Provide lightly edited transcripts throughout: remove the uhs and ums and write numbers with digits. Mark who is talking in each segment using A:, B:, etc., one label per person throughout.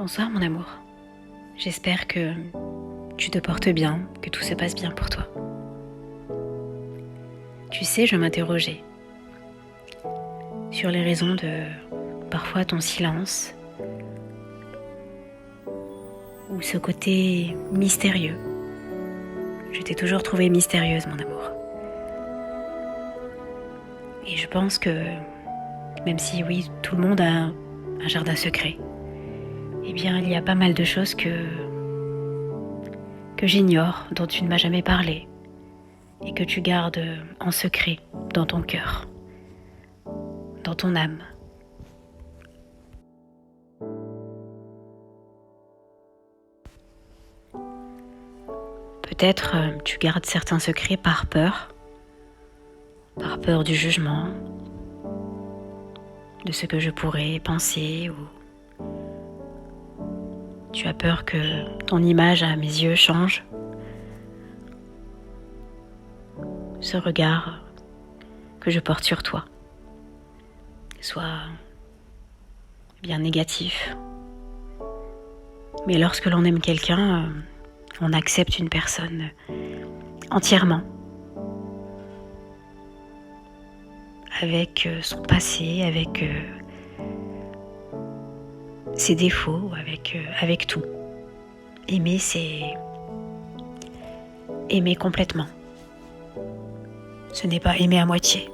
A: Bonsoir mon amour. J'espère que tu te portes bien, que tout se passe bien pour toi. Tu sais, je m'interrogeais sur les raisons de parfois ton silence ou ce côté mystérieux. Je t'ai toujours trouvée mystérieuse mon amour. Et je pense que même si oui, tout le monde a un jardin secret, eh bien il y a pas mal de choses que j'ignore, dont tu ne m'as jamais parlé et que tu gardes en secret dans ton cœur, dans ton âme. Peut-être tu gardes certains secrets par peur du jugement, de ce que je pourrais penser, ou tu as peur que ton image à mes yeux change. Ce regard que je porte sur toi soit bien négatif. Mais lorsque l'on aime quelqu'un, on accepte une personne entièrement, avec son passé, avec ses défauts, avec tout. Aimer, c'est aimer complètement. Ce n'est pas aimer à moitié.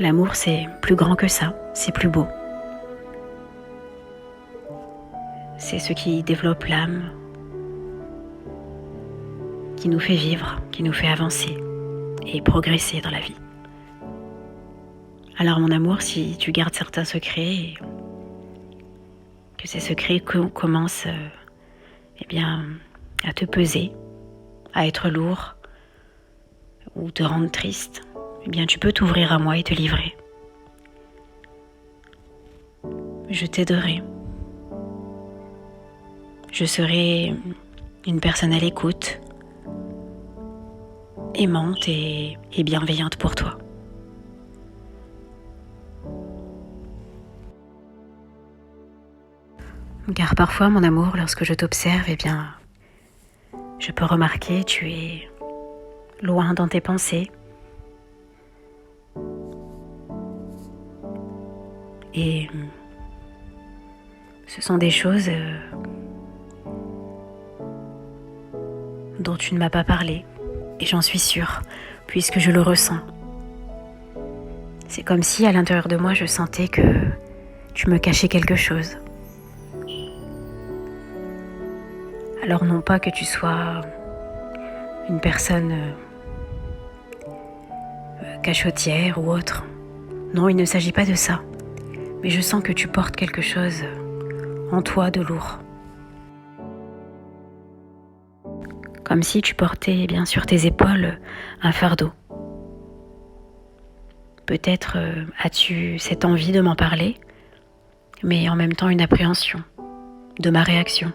A: L'amour, c'est plus grand que ça, c'est plus beau. C'est ce qui développe l'âme, qui nous fait vivre, qui nous fait avancer et progresser dans la vie. Alors mon amour, si tu gardes certains secrets, et que ces secrets commencent à te peser, à être lourd ou te rendre triste, eh bien tu peux t'ouvrir à moi et te livrer. Je t'aiderai. Je serai une personne à l'écoute, aimante et bienveillante pour toi. Car parfois, mon amour, lorsque je t'observe, je peux remarquer tu es loin dans tes pensées. Et ce sont des choses dont tu ne m'as pas parlé. Et j'en suis sûre, puisque je le ressens. C'est comme si à l'intérieur de moi, je sentais que tu me cachais quelque chose. Alors non pas que tu sois une personne cachotière ou autre. Non, il ne s'agit pas de ça. Mais je sens que tu portes quelque chose en toi de lourd. Comme si tu portais bien sur tes épaules un fardeau. Peut-être as-tu cette envie de m'en parler, mais en même temps une appréhension de ma réaction.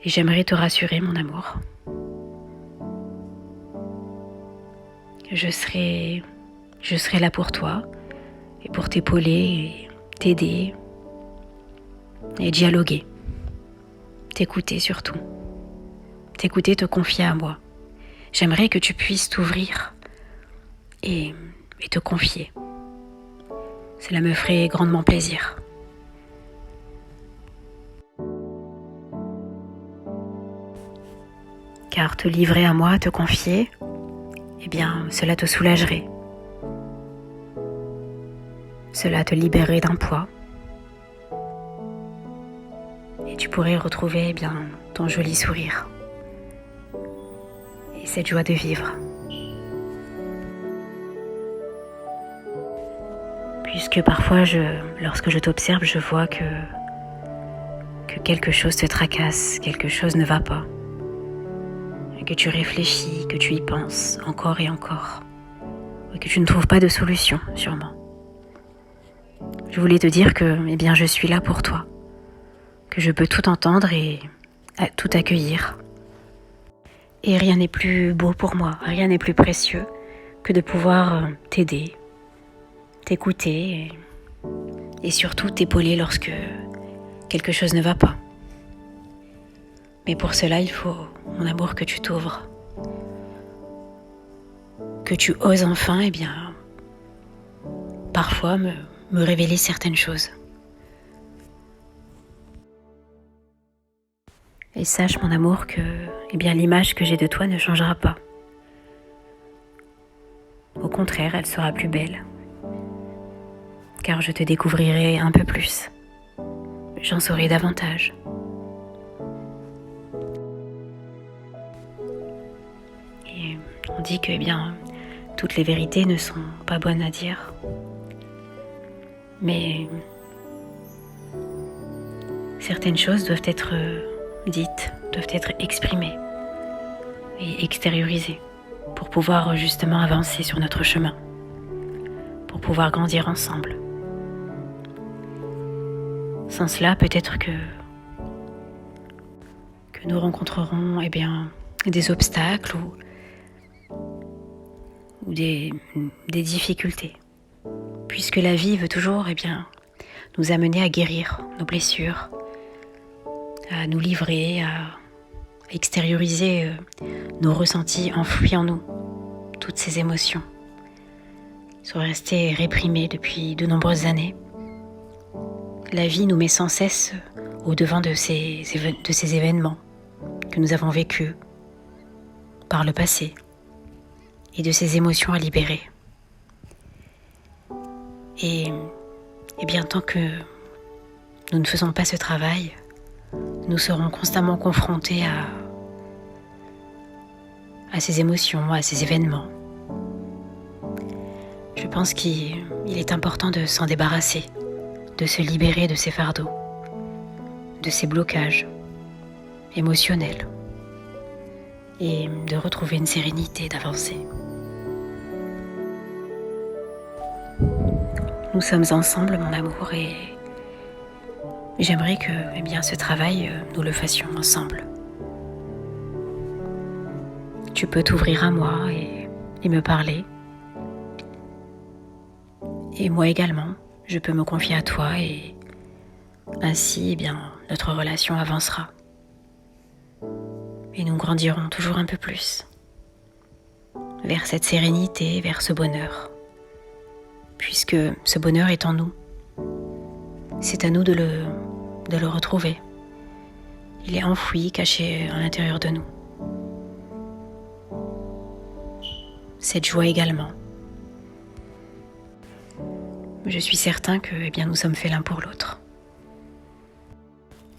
A: Et j'aimerais te rassurer, mon amour. Je serai là pour toi et pour t'épauler et t'aider et dialoguer. T'écouter surtout. T'écouter, te confier à moi. J'aimerais que tu puisses t'ouvrir et te confier. Cela me ferait grandement plaisir. Car te livrer à moi, te confier, cela te soulagerait. Cela te libérerait d'un poids. Et tu pourrais retrouver ton joli sourire. Et cette joie de vivre. Puisque parfois, lorsque je t'observe, je vois que quelque chose te tracasse, quelque chose ne va pas. Que tu réfléchis, que tu y penses encore et encore, et que tu ne trouves pas de solution, sûrement. Je voulais te dire que, je suis là pour toi, que je peux tout entendre et tout accueillir. Et rien n'est plus beau pour moi, rien n'est plus précieux que de pouvoir t'aider, t'écouter et surtout t'épauler lorsque quelque chose ne va pas. Mais pour cela, il faut, mon amour, que tu t'ouvres, que tu oses enfin, parfois me révéler certaines choses. Et sache, mon amour, que l'image que j'ai de toi ne changera pas. Au contraire, elle sera plus belle, car je te découvrirai un peu plus. J'en saurai davantage. Et on dit que toutes les vérités ne sont pas bonnes à dire, mais certaines choses doivent être dites, doivent être exprimées et extériorisées pour pouvoir justement avancer sur notre chemin, pour pouvoir grandir ensemble. Sans cela, peut-être que nous rencontrerons des obstacles ou des difficultés, puisque la vie veut toujours nous amener à guérir nos blessures, à nous livrer, à extérioriser nos ressentis enfouis en nous, toutes ces émotions qui sont restées réprimées depuis de nombreuses années. La vie nous met sans cesse au devant de ces événements que nous avons vécus par le passé et de ces émotions à libérer. Et tant que nous ne faisons pas ce travail, nous serons constamment confrontés à ces émotions, à ces événements. Je pense qu'il est important de s'en débarrasser, de se libérer de ces fardeaux, de ces blocages émotionnels et de retrouver une sérénité, d'avancer. Nous sommes ensemble, mon amour, et j'aimerais que ce travail, nous le fassions ensemble. Tu peux t'ouvrir à moi et me parler. Et moi également, je peux me confier à toi et ainsi, notre relation avancera. Et nous grandirons toujours un peu plus vers cette sérénité, vers ce bonheur. Puisque ce bonheur est en nous. C'est à nous de le retrouver. Il est enfoui, caché à l'intérieur de nous. Cette joie également. Je suis certain que nous sommes faits l'un pour l'autre.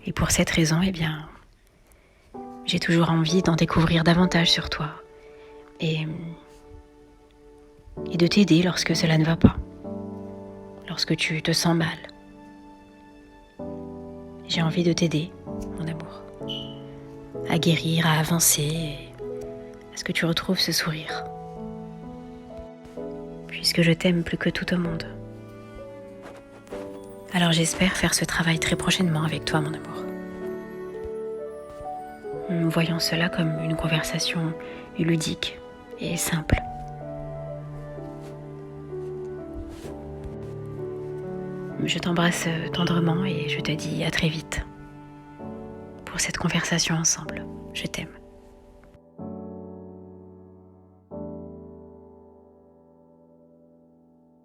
A: Et pour cette raison, j'ai toujours envie d'en découvrir davantage sur toi et de t'aider lorsque cela ne va pas, lorsque tu te sens mal. J'ai envie de t'aider, mon amour, à guérir, à avancer, et à ce que tu retrouves ce sourire. Puisque je t'aime plus que tout au monde. Alors j'espère faire ce travail très prochainement avec toi, mon amour. Voyons cela comme une conversation ludique et simple. Je t'embrasse tendrement et je te dis à très vite pour cette conversation ensemble. Je t'aime.